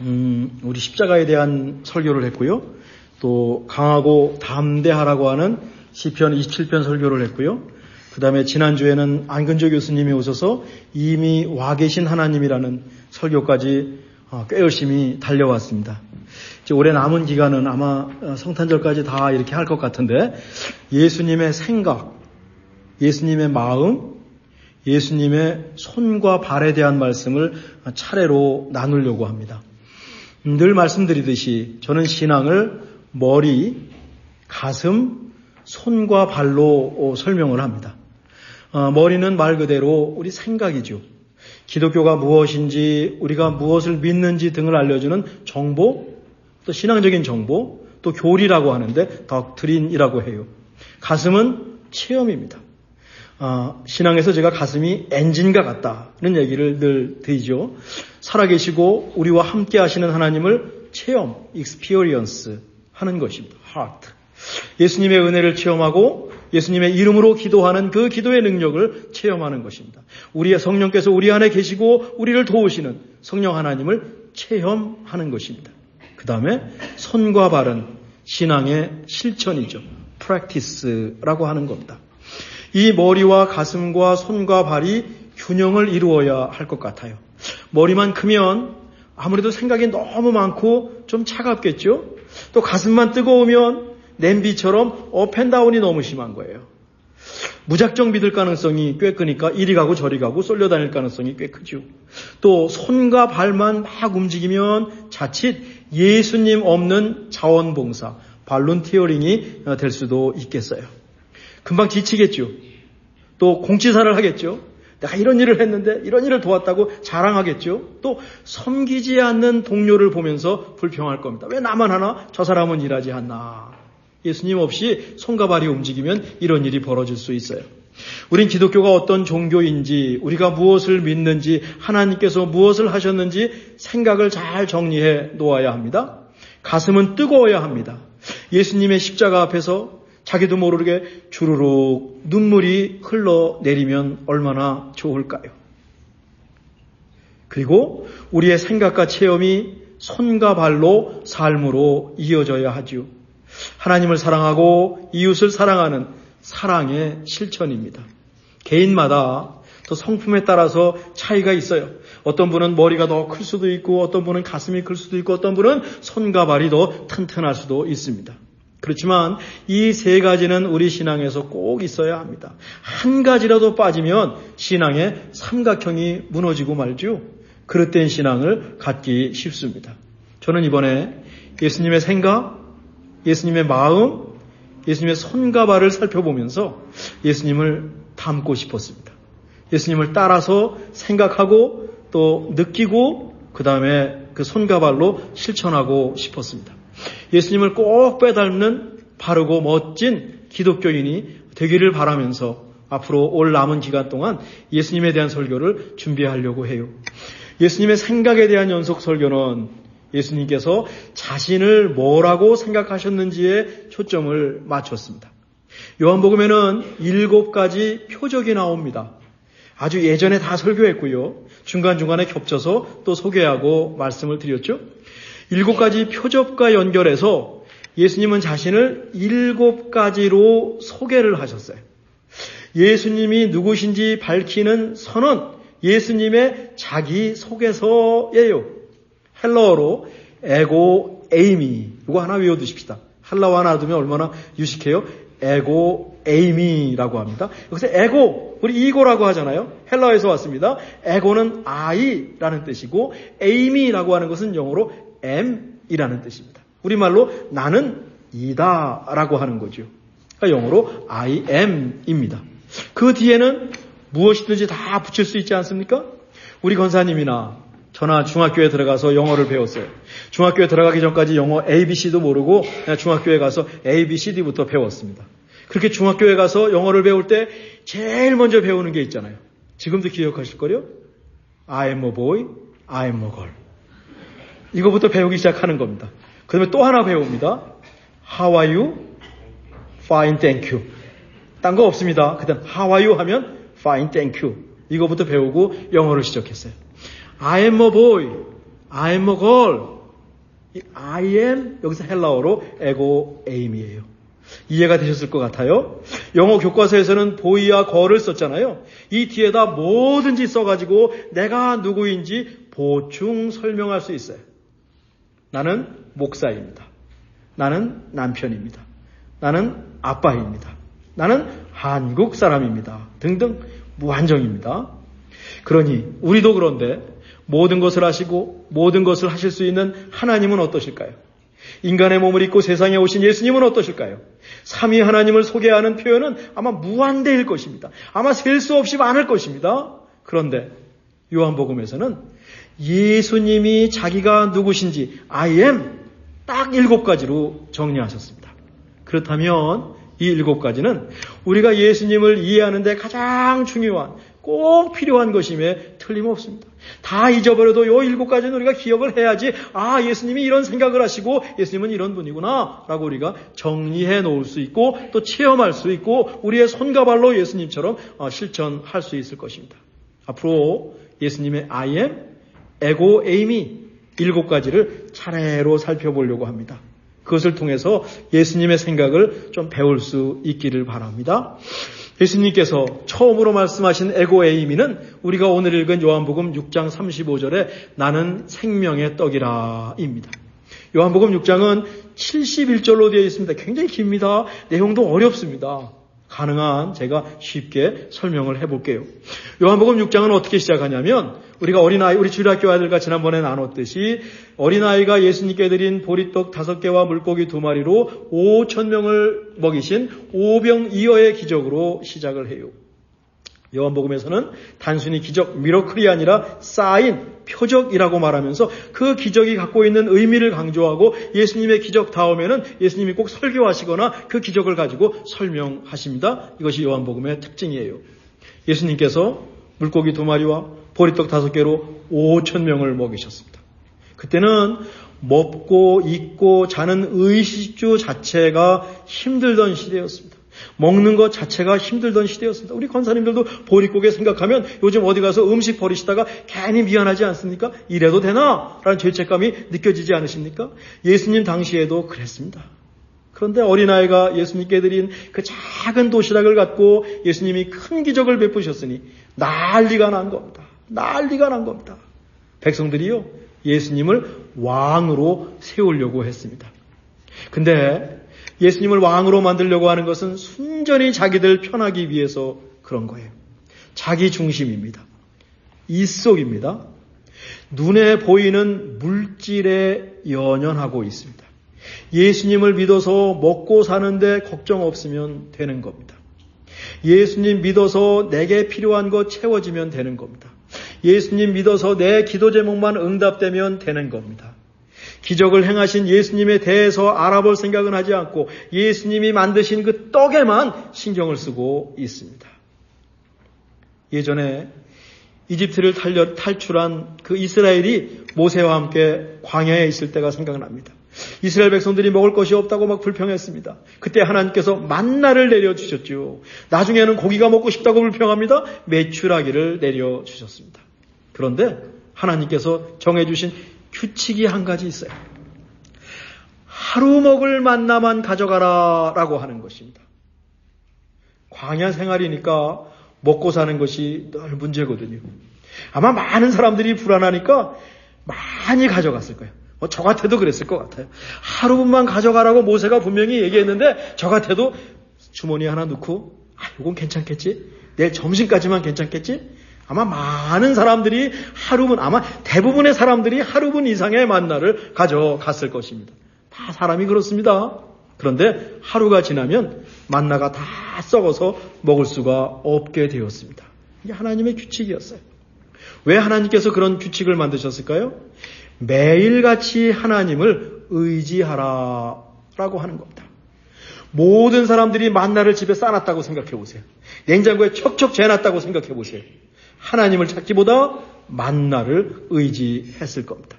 우리 십자가에 대한 설교를 했고요. 또 강하고 담대하라고 하는 시편 27편 설교를 했고요. 그 다음에 지난주에는 안근조 교수님이 오셔서 이미 와 계신 하나님이라는 설교까지 꽤 열심히 달려왔습니다. 이제 올해 남은 기간은 아마 성탄절까지 다 이렇게 할 것 같은데, 예수님의 생각, 예수님의 마음, 예수님의 손과 발에 대한 말씀을 차례로 나누려고 합니다. 늘 말씀드리듯이 저는 신앙을 머리, 가슴, 손과 발로 설명을 합니다. 머리는 말 그대로 우리 생각이죠. 기독교가 무엇인지, 우리가 무엇을 믿는지 등을 알려주는 정보, 또 신앙적인 정보, 또 교리라고 하는데 덕트린이라고 해요. 가슴은 체험입니다. 신앙에서 제가 가슴이 엔진과 같다는 얘기를 늘 드리죠. 살아계시고 우리와 함께 하시는 하나님을 체험, experience 하는 것입니다. heart. 예수님의 은혜를 체험하고 예수님의 이름으로 기도하는 그 기도의 능력을 체험하는 것입니다. 우리의 성령께서 우리 안에 계시고 우리를 도우시는 성령 하나님을 체험하는 것입니다. 그 다음에 손과 발은 신앙의 실천이죠. practice라고 하는 겁니다. 이 머리와 가슴과 손과 발이 균형을 이루어야 할 것 같아요. 머리만 크면 아무래도 생각이 너무 많고 좀 차갑겠죠? 또 가슴만 뜨거우면 냄비처럼 업앤다운이 너무 심한 거예요. 무작정 믿을 가능성이 꽤 크니까 이리 가고 저리 가고 쏠려다닐 가능성이 꽤 크죠. 또 손과 발만 막 움직이면 자칫 예수님 없는 자원봉사, 발론티어링이 될 수도 있겠어요. 금방 지치겠죠. 또 공치사를 하겠죠. 내가 이런 일을 했는데 이런 일을 도왔다고 자랑하겠죠. 또 섬기지 않는 동료를 보면서 불평할 겁니다. 왜 나만 하나? 저 사람은 일하지 않나. 예수님 없이 손과 발이 움직이면 이런 일이 벌어질 수 있어요. 우린 기독교가 어떤 종교인지, 우리가 무엇을 믿는지, 하나님께서 무엇을 하셨는지 생각을 잘 정리해 놓아야 합니다. 가슴은 뜨거워야 합니다. 예수님의 십자가 앞에서 자기도 모르게 주르륵 눈물이 흘러내리면 얼마나 좋을까요? 그리고 우리의 생각과 체험이 손과 발로 삶으로 이어져야 하죠. 하나님을 사랑하고 이웃을 사랑하는 사랑의 실천입니다. 개인마다 또 성품에 따라서 차이가 있어요. 어떤 분은 머리가 더 클 수도 있고, 어떤 분은 가슴이 클 수도 있고, 어떤 분은 손과 발이 더 튼튼할 수도 있습니다. 그렇지만 이 세 가지는 우리 신앙에서 꼭 있어야 합니다. 한 가지라도 빠지면 신앙의 삼각형이 무너지고 말죠. 그릇된 신앙을 갖기 쉽습니다. 저는 이번에 예수님의 생각, 예수님의 마음, 예수님의 손과 발을 살펴보면서 예수님을 닮고 싶었습니다. 예수님을 따라서 생각하고 또 느끼고 그 다음에 그 손과 발로 실천하고 싶었습니다. 예수님을 꼭 빼닮는 바르고 멋진 기독교인이 되기를 바라면서 앞으로 올 남은 기간 동안 예수님에 대한 설교를 준비하려고 해요. 예수님의 생각에 대한 연속 설교는 예수님께서 자신을 뭐라고 생각하셨는지에 초점을 맞췄습니다. 요한복음에는 7가지 표적이 나옵니다. 아주 예전에 다 설교했고요. 중간중간에 겹쳐서 또 소개하고 말씀을 드렸죠. 7가지 표적과 연결해서 예수님은 자신을 7가지로 소개를 하셨어요. 예수님이 누구신지 밝히는 선언, 예수님의 자기소개서예요. 헬라어로 에고 에이미, 이거 하나 외워두십시다. 헬라어 하나 두면 얼마나 유식해요. 에고 에이미라고 합니다. 여기서 에고, 우리 이고라고 하잖아요. 헬라어에서 왔습니다. 에고는 I라는 뜻이고 에이미라고 하는 것은 영어로 M이라는 뜻입니다. 우리말로 나는 이다라고 하는 거죠. 그러니까 영어로 I am입니다. 그 뒤에는 무엇이든지 다 붙일 수 있지 않습니까? 우리 권사님이나 저나 중학교에 들어가서 영어를 배웠어요. 중학교에 들어가기 전까지 영어 ABC도 모르고 그냥 중학교에 가서 ABCD부터 배웠습니다. 그렇게 중학교에 가서 영어를 배울 때 제일 먼저 배우는 게 있잖아요. 지금도 기억하실 거요? I am a boy, I am a girl. 이거부터 배우기 시작하는 겁니다. 그 다음에 또 하나 배웁니다. How are you? Fine, thank you. 딴 거 없습니다. 그 다음 How are you 하면 Fine, thank you. 이거부터 배우고 영어를 시작했어요. I am a boy. I'm a girl. 이 I am 여기서 헬라어로 에고 에임이에요. 이해가 되셨을 것 같아요. 영어 교과서에서는 보이와 걸을 썼잖아요. 이 뒤에다 뭐든지 써가지고 내가 누구인지 보충 설명할 수 있어요. 나는 목사입니다. 나는 남편입니다. 나는 아빠입니다. 나는 한국 사람입니다. 등등 무한정입니다. 그러니 우리도 그런데 모든 것을 하시고 모든 것을 하실 수 있는 하나님은 어떠실까요? 인간의 몸을 입고 세상에 오신 예수님은 어떠실까요? 삼위 하나님을 소개하는 표현은 아마 무한대일 것입니다. 아마 셀 수 없이 많을 것입니다. 그런데 요한복음에서는 예수님이 자기가 누구신지 I am 딱 7가지로 정리하셨습니다. 그렇다면 이 7가지는 우리가 예수님을 이해하는 데 가장 중요한 꼭 필요한 것임에 틀림없습니다. 다 잊어버려도 이 7가지는 우리가 기억을 해야지 예수님이 이런 생각을 하시고 예수님은 이런 분이구나 라고 우리가 정리해 놓을 수 있고 또 체험할 수 있고 우리의 손과 발로 예수님처럼 실천할 수 있을 것입니다. 앞으로 예수님의 I am, 에고, 에이미 7가지를 차례로 살펴보려고 합니다. 그것을 통해서 예수님의 생각을 좀 배울 수 있기를 바랍니다. 예수님께서 처음으로 말씀하신 에고 에이미는 우리가 오늘 읽은 요한복음 6장 35절에 나는 생명의 떡이라 입니다. 요한복음 6장은 71절로 되어 있습니다. 굉장히 깁니다. 내용도 어렵습니다. 가능한 제가 쉽게 설명을 해볼게요. 요한복음 6장은 어떻게 시작하냐면 우리가 우리 주일학교 아이들과 지난번에 나눴듯이 어린아이가 예수님께 드린 보리떡 5개와 물고기 2마리로 5,000명을 먹이신 오병이어의 기적으로 시작을 해요. 요한복음에서는 단순히 기적, 미러클이 아니라 사인, 표적이라고 말하면서 그 기적이 갖고 있는 의미를 강조하고 예수님의 기적 다음에는 예수님이 꼭 설교하시거나 그 기적을 가지고 설명하십니다. 이것이 요한복음의 특징이에요. 예수님께서 물고기 2마리와 보리떡 5개로 5,000명을 먹이셨습니다. 그때는 먹고 입고 자는 의식주 자체가 힘들던 시대였습니다. 먹는 것 자체가 힘들던 시대였습니다. 우리 권사님들도 보릿고개 생각하면 요즘 어디 가서 음식 버리시다가 괜히 미안하지 않습니까? 이래도 되나? 라는 죄책감이 느껴지지 않으십니까? 예수님 당시에도 그랬습니다. 그런데 어린아이가 예수님께 드린 그 작은 도시락을 갖고 예수님이 큰 기적을 베푸셨으니 난리가 난 겁니다. 난리가 난 겁니다. 백성들이요, 예수님을 왕으로 세우려고 했습니다. 근데 예수님을 왕으로 만들려고 하는 것은 순전히 자기들 편하기 위해서 그런 거예요. 자기 중심입니다. 이속입니다. 눈에 보이는 물질에 연연하고 있습니다. 예수님을 믿어서 먹고 사는데 걱정 없으면 되는 겁니다. 예수님 믿어서 내게 필요한 것 채워지면 되는 겁니다. 예수님 믿어서 내 기도 제목만 응답되면 되는 겁니다. 기적을 행하신 예수님에 대해서 알아볼 생각은 하지 않고 예수님이 만드신 그 떡에만 신경을 쓰고 있습니다. 예전에 이집트를 탈출한 그 이스라엘이 모세와 함께 광야에 있을 때가 생각납니다. 이스라엘 백성들이 먹을 것이 없다고 막 불평했습니다. 그때 하나님께서 만나를 내려주셨죠. 나중에는 고기가 먹고 싶다고 불평합니다. 메추라기를 내려주셨습니다. 그런데 하나님께서 정해주신 규칙이 한 가지 있어요. 하루 먹을 만나만 가져가라 라고 하는 것입니다. 광야 생활이니까 먹고 사는 것이 늘 문제거든요. 아마 많은 사람들이 불안하니까 많이 가져갔을 거예요. 저 같아도 그랬을 것 같아요. 하루분만 가져가라고 모세가 분명히 얘기했는데 저 같아도 주머니에 하나 넣고 이건 괜찮겠지? 내일 점심까지만 괜찮겠지? 아마 많은 사람들이 아마 대부분의 사람들이 하루분 이상의 만나를 가져갔을 것입니다. 다 사람이 그렇습니다. 그런데 하루가 지나면 만나가 다 썩어서 먹을 수가 없게 되었습니다. 이게 하나님의 규칙이었어요. 왜 하나님께서 그런 규칙을 만드셨을까요? 매일같이 하나님을 의지하라라고 하는 겁니다. 모든 사람들이 만나를 집에 싸놨다고 생각해 보세요. 냉장고에 척척 재놨다고 생각해 보세요. 하나님을 찾기보다 만나를 의지했을 겁니다.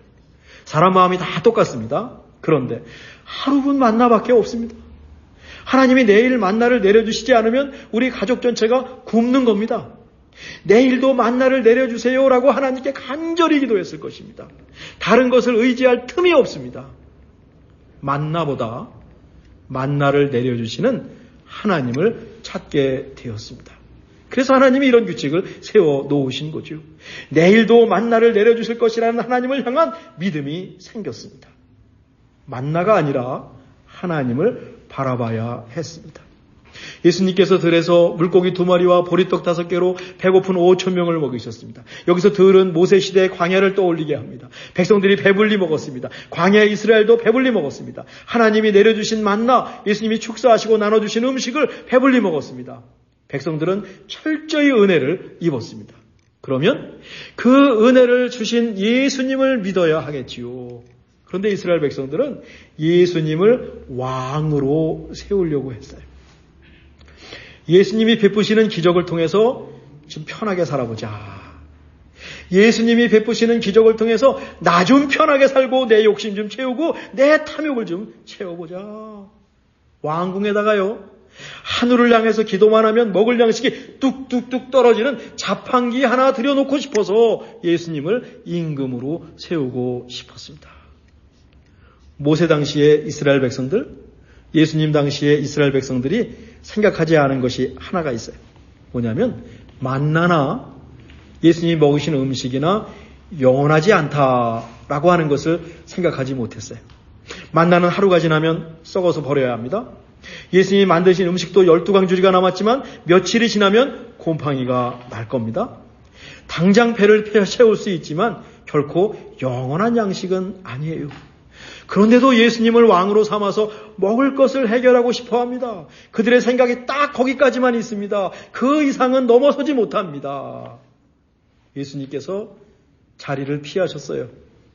사람 마음이 다 똑같습니다. 그런데 하루분 만나밖에 없습니다. 하나님이 내일 만나를 내려주시지 않으면 우리 가족 전체가 굶는 겁니다. 내일도 만나를 내려주세요라고 하나님께 간절히 기도했을 것입니다. 다른 것을 의지할 틈이 없습니다. 만나보다 만나를 내려주시는 하나님을 찾게 되었습니다. 그래서 하나님이 이런 규칙을 세워 놓으신 거죠. 내일도 만나를 내려주실 것이라는 하나님을 향한 믿음이 생겼습니다. 만나가 아니라 하나님을 바라봐야 했습니다. 예수님께서 들에서 물고기 2마리와 보리떡 5개로 배고픈 5,000명을 먹이셨습니다. 여기서 들은 모세시대의 광야를 떠올리게 합니다. 백성들이 배불리 먹었습니다. 광야 이스라엘도 배불리 먹었습니다. 하나님이 내려주신 만나, 예수님이 축사하시고 나눠주신 음식을 배불리 먹었습니다. 백성들은 철저히 은혜를 입었습니다. 그러면 그 은혜를 주신 예수님을 믿어야 하겠지요. 그런데 이스라엘 백성들은 예수님을 왕으로 세우려고 했어요. 예수님이 베푸시는 기적을 통해서 좀 편하게 살아보자. 예수님이 베푸시는 기적을 통해서 나 좀 편하게 살고 내 욕심 좀 채우고 내 탐욕을 좀 채워보자. 왕궁에다가요, 하늘을 향해서 기도만 하면 먹을 양식이 뚝뚝뚝 떨어지는 자판기 하나 들여놓고 싶어서 예수님을 임금으로 세우고 싶었습니다. 모세 당시의 이스라엘 백성들, 예수님 당시의 이스라엘 백성들이 생각하지 않은 것이 하나가 있어요. 뭐냐면 만나나 예수님이 먹으시는 음식이나 영원하지 않다라고 하는 것을 생각하지 못했어요. 만나는 하루가 지나면 썩어서 버려야 합니다. 예수님이 만드신 음식도 12강주리가 남았지만 며칠이 지나면 곰팡이가 날 겁니다. 당장 배를 채울 수 있지만 결코 영원한 양식은 아니에요. 그런데도 예수님을 왕으로 삼아서 먹을 것을 해결하고 싶어 합니다. 그들의 생각이 딱 거기까지만 있습니다. 그 이상은 넘어서지 못합니다. 예수님께서 자리를 피하셨어요.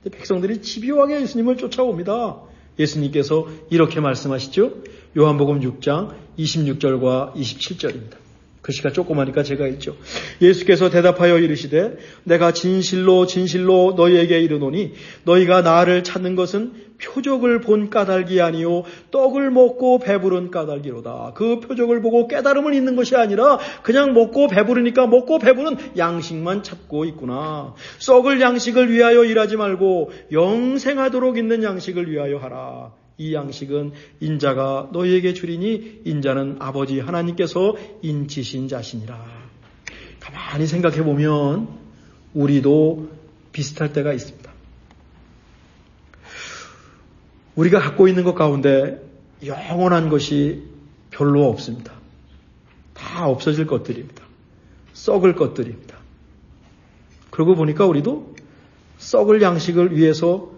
백성들이 집요하게 예수님을 쫓아옵니다. 예수님께서 이렇게 말씀하시죠. 요한복음 6장 26절과 27절입니다. 글씨가 조그마니까 제가 읽죠. 예수께서 대답하여 이르시되 내가 진실로 진실로 너희에게 이르노니 너희가 나를 찾는 것은 표적을 본 까닭이 아니요 떡을 먹고 배부른 까닭이로다. 그 표적을 보고 깨달음을 잊는 것이 아니라 그냥 먹고 배부르니까 먹고 배부른 양식만 찾고 있구나. 썩을 양식을 위하여 일하지 말고 영생하도록 있는 양식을 위하여 하라. 이 양식은 인자가 너희에게 주리니 인자는 아버지 하나님께서 인치신 자시니라. 가만히 생각해 보면 우리도 비슷할 때가 있습니다. 우리가 갖고 있는 것 가운데 영원한 것이 별로 없습니다. 다 없어질 것들입니다. 썩을 것들입니다. 그러고 보니까 우리도 썩을 양식을 위해서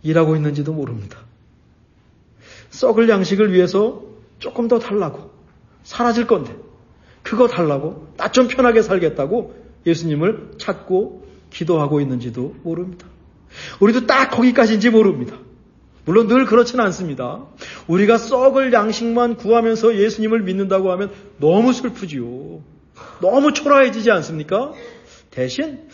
일하고 있는지도 모릅니다. 썩을 양식을 위해서 조금 더 달라고, 사라질 건데 그거 달라고, 나 좀 편하게 살겠다고 예수님을 찾고 기도하고 있는지도 모릅니다. 우리도 딱 거기까지인지 모릅니다. 물론 늘 그렇지는 않습니다. 우리가 썩을 양식만 구하면서 예수님을 믿는다고 하면 너무 슬프지요. 너무 초라해지지 않습니까? 대신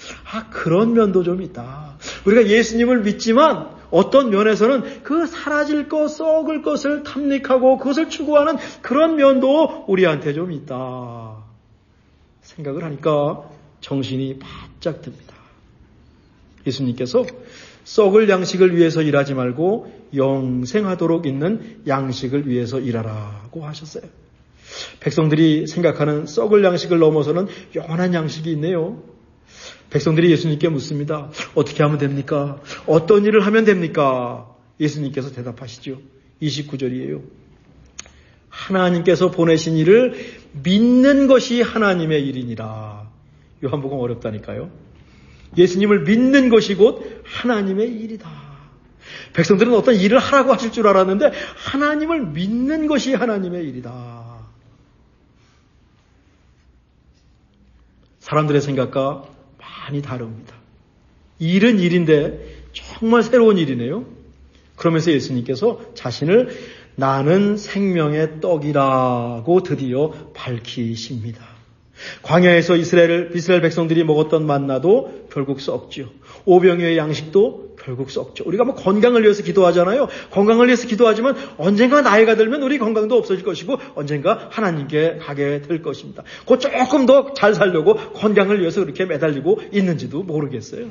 그런 면도 좀 있다. 우리가 예수님을 믿지만 어떤 면에서는 그 사라질 것, 썩을 것을 탐닉하고 그것을 추구하는 그런 면도 우리한테 좀 있다. 생각을 하니까 정신이 바짝 듭니다. 예수님께서 썩을 양식을 위해서 일하지 말고 영생하도록 있는 양식을 위해서 일하라고 하셨어요. 백성들이 생각하는 썩을 양식을 넘어서는 영원한 양식이 있네요. 백성들이 예수님께 묻습니다. 어떻게 하면 됩니까? 어떤 일을 하면 됩니까? 예수님께서 대답하시죠. 29절이에요. 하나님께서 보내신 일을 믿는 것이 하나님의 일이니라. 요한복음 어렵다니까요. 예수님을 믿는 것이 곧 하나님의 일이다. 백성들은 어떤 일을 하라고 하실 줄 알았는데 하나님을 믿는 것이 하나님의 일이다. 사람들의 생각과 많이 다릅니다. 일은 일인데 정말 새로운 일이네요. 그러면서 예수님께서 자신을 나는 생명의 떡이라고 드디어 밝히십니다. 광야에서 이스라엘 백성들이 먹었던 만나도 결국 썩죠. 오병이어의 양식도 결국 썩죠. 우리가 뭐 건강을 위해서 기도하잖아요. 건강을 위해서 기도하지만 언젠가 나이가 들면 우리 건강도 없어질 것이고 언젠가 하나님께 가게 될 것입니다. 그 조금 더 잘 살려고 건강을 위해서 그렇게 매달리고 있는지도 모르겠어요.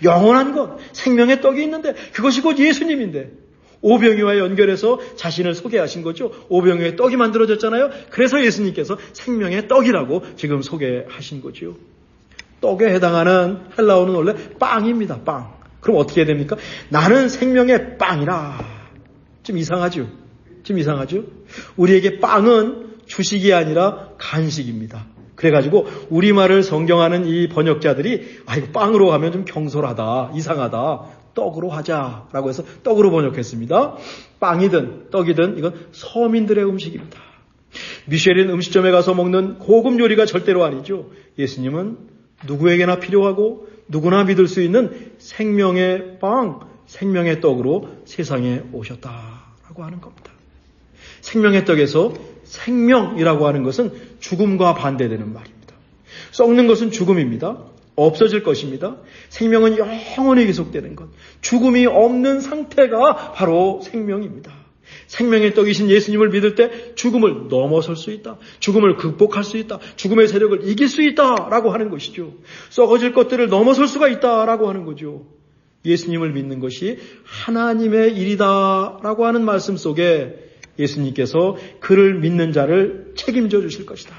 영원한 것, 생명의 떡이 있는데 그것이 곧 예수님인데 오병이와 연결해서 자신을 소개하신 거죠. 오병이의 떡이 만들어졌잖아요. 그래서 예수님께서 생명의 떡이라고 지금 소개하신 거죠. 떡에 해당하는 헬라어는 원래 빵입니다. 빵. 그럼 어떻게 해야 됩니까? 나는 생명의 빵이라. 좀 이상하죠? 우리에게 빵은 주식이 아니라 간식입니다. 그래가지고 우리말을 성경하는 이 번역자들이 이거 빵으로 하면 좀 경솔하다, 이상하다, 떡으로 하자라고 해서 떡으로 번역했습니다. 빵이든 떡이든 이건 서민들의 음식입니다. 미쉐린 음식점에 가서 먹는 고급 요리가 절대로 아니죠. 예수님은 누구에게나 필요하고 누구나 믿을 수 있는 생명의 빵, 생명의 떡으로 세상에 오셨다라고 하는 겁니다. 생명의 떡에서 생명이라고 하는 것은 죽음과 반대되는 말입니다. 썩는 것은 죽음입니다. 없어질 것입니다. 생명은 영원히 계속되는 것. 죽음이 없는 상태가 바로 생명입니다. 생명의 떡이신 예수님을 믿을 때 죽음을 넘어설 수 있다. 죽음을 극복할 수 있다. 죽음의 세력을 이길 수 있다라고 하는 것이죠. 썩어질 것들을 넘어설 수가 있다라고 하는 거죠. 예수님을 믿는 것이 하나님의 일이다라고 하는 말씀 속에 예수님께서 그를 믿는 자를 책임져 주실 것이다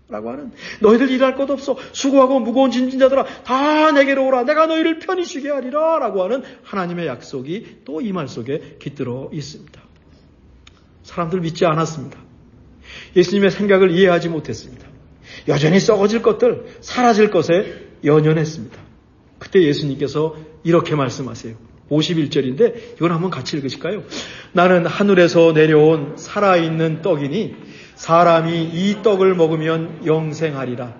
라고 하는, 너희들 일할 것 없어, 수고하고 무거운 짐진 자들아 다 내게로 오라, 내가 너희를 편히 쉬게 하리라 라고 하는 하나님의 약속이 또 이 말 속에 깃들어 있습니다. 사람들 믿지 않았습니다. 예수님의 생각을 이해하지 못했습니다. 여전히 썩어질 것들, 사라질 것에 연연했습니다. 그때 예수님께서 이렇게 말씀하세요. 51절인데 이걸 한번 같이 읽으실까요? 나는 하늘에서 내려온 살아있는 떡이니 사람이 이 떡을 먹으면 영생하리라.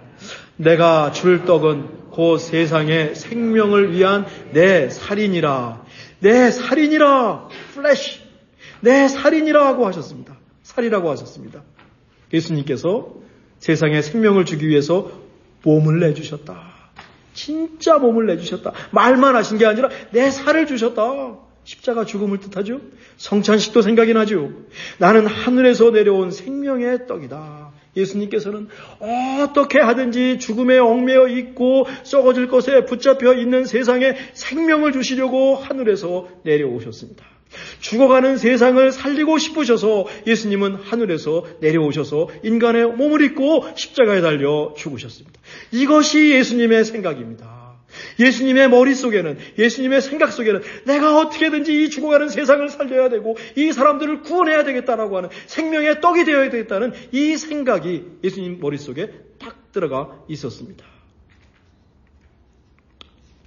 내가 줄 떡은 곧 세상의 생명을 위한 내 살이니라. 내 살이니라. 플래시. 내 살이니라고 하셨습니다. 살이라고 하셨습니다. 예수님께서 세상에 생명을 주기 위해서 몸을 내주셨다. 진짜 몸을 내주셨다. 말만 하신 게 아니라 내 살을 주셨다. 십자가 죽음을 뜻하죠. 성찬식도 생각이 나죠. 나는 하늘에서 내려온 생명의 떡이다. 예수님께서는 어떻게 하든지 죽음에 얽매여 있고 썩어질 것에 붙잡혀 있는 세상에 생명을 주시려고 하늘에서 내려오셨습니다. 죽어가는 세상을 살리고 싶으셔서 예수님은 하늘에서 내려오셔서 인간의 몸을 입고 십자가에 달려 죽으셨습니다. 이것이 예수님의 생각입니다. 예수님의 머릿속에는, 예수님의 생각 속에는 내가 어떻게든지 이 죽어가는 세상을 살려야 되고 이 사람들을 구원해야 되겠다라고 하는, 생명의 떡이 되어야 되겠다는 이 생각이 예수님 머릿속에 딱 들어가 있었습니다.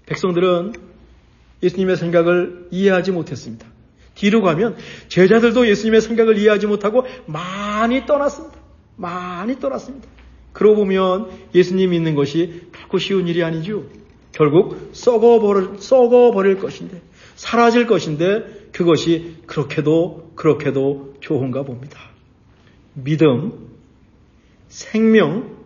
백성들은 예수님의 생각을 이해하지 못했습니다. 뒤로 가면 제자들도 예수님의 생각을 이해하지 못하고 많이 떠났습니다. 그러고 보면 예수님 믿는 것이 결코 쉬운 일이 아니죠. 결국 썩어버릴 것인데, 사라질 것인데 그것이 그렇게도 좋은가 봅니다. 믿음, 생명,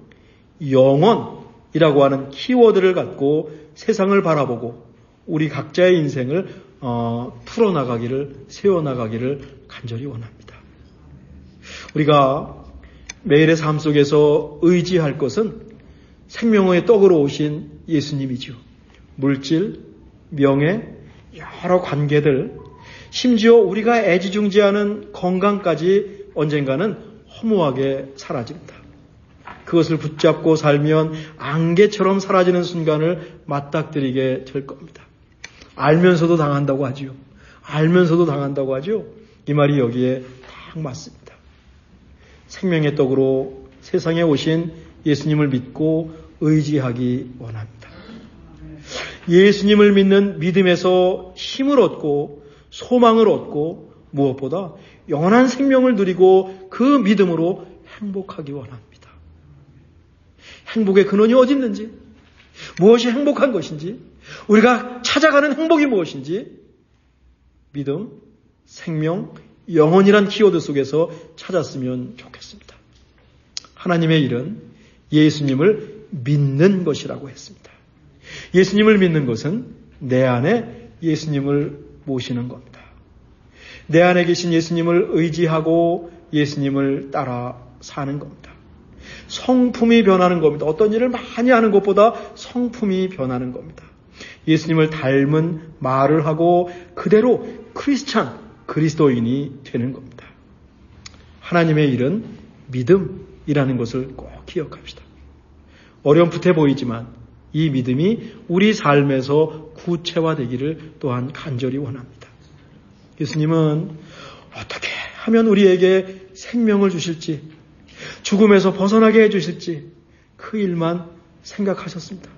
영원이라고 하는 키워드를 갖고 세상을 바라보고 우리 각자의 인생을 풀어나가기를, 세워나가기를 간절히 원합니다. 우리가 매일의 삶 속에서 의지할 것은 생명의 떡으로 오신 예수님이죠. 물질, 명예, 여러 관계들, 심지어 우리가 애지중지하는 건강까지 언젠가는 허무하게 사라집니다. 그것을 붙잡고 살면 안개처럼 사라지는 순간을 맞닥뜨리게 될 겁니다. 알면서도 당한다고 하죠. 이 말이 여기에 딱 맞습니다. 생명의 떡으로 세상에 오신 예수님을 믿고 의지하기 원합니다. 예수님을 믿는 믿음에서 힘을 얻고 소망을 얻고 무엇보다 영원한 생명을 누리고 그 믿음으로 행복하기 원합니다. 행복의 근원이 어디 있는지, 무엇이 행복한 것인지, 우리가 찾아가는 행복이 무엇인지 믿음, 생명, 영혼이란 키워드 속에서 찾았으면 좋겠습니다. 하나님의 일은 예수님을 믿는 것이라고 했습니다. 예수님을 믿는 것은 내 안에 예수님을 모시는 겁니다. 내 안에 계신 예수님을 의지하고 예수님을 따라 사는 겁니다. 성품이 변하는 겁니다. 어떤 일을 많이 하는 것보다 성품이 변하는 겁니다. 예수님을 닮은 말을 하고 그대로 크리스찬, 그리스도인이 되는 겁니다. 하나님의 일은 믿음이라는 것을 꼭 기억합시다. 어렴풋해 보이지만 이 믿음이 우리 삶에서 구체화되기를 또한 간절히 원합니다. 예수님은 어떻게 하면 우리에게 생명을 주실지, 죽음에서 벗어나게 해주실지 그 일만 생각하셨습니다.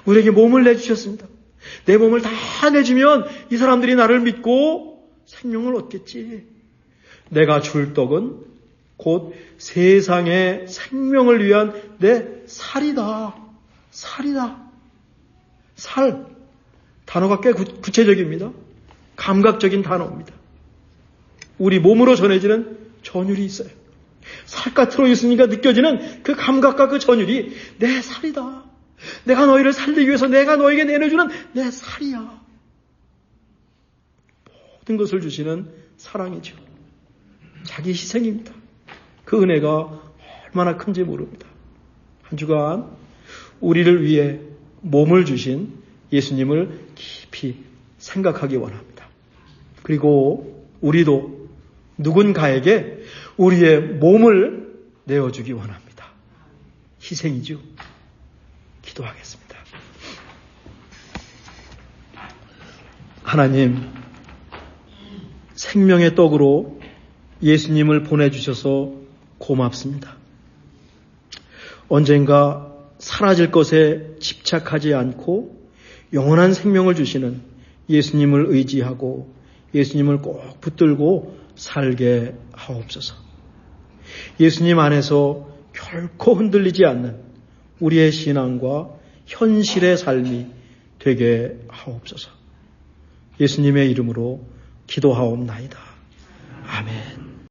우리에게 몸을 내주셨습니다. 내 몸을 다 내주면 이 사람들이 나를 믿고 생명을 얻겠지. 내가 줄 떡은 곧 세상의 생명을 위한 내 살이다. 살이다. 살. 단어가 꽤 구체적입니다. 감각적인 단어입니다. 우리 몸으로 전해지는 전율이 있어요. 살갗으로 있으니까 느껴지는 그 감각과 그 전율이 내 살이다. 내가 너희를 살리기 위해서 내가 너에게 내려주는 내 살이야. 모든 것을 주시는 사랑이죠. 자기 희생입니다. 그 은혜가 얼마나 큰지 모릅니다. 한 주간 우리를 위해 몸을 주신 예수님을 깊이 생각하기 원합니다. 그리고 우리도 누군가에게 우리의 몸을 내어주기 원합니다. 희생이죠. 기도하겠습니다. 하나님, 생명의 떡으로 예수님을 보내주셔서 고맙습니다. 언젠가 사라질 것에 집착하지 않고 영원한 생명을 주시는 예수님을 의지하고 예수님을 꼭 붙들고 살게 하옵소서. 예수님 안에서 결코 흔들리지 않는 우리의 신앙과 현실의 삶이 되게 하옵소서. 예수님의 이름으로 기도하옵나이다. 아멘.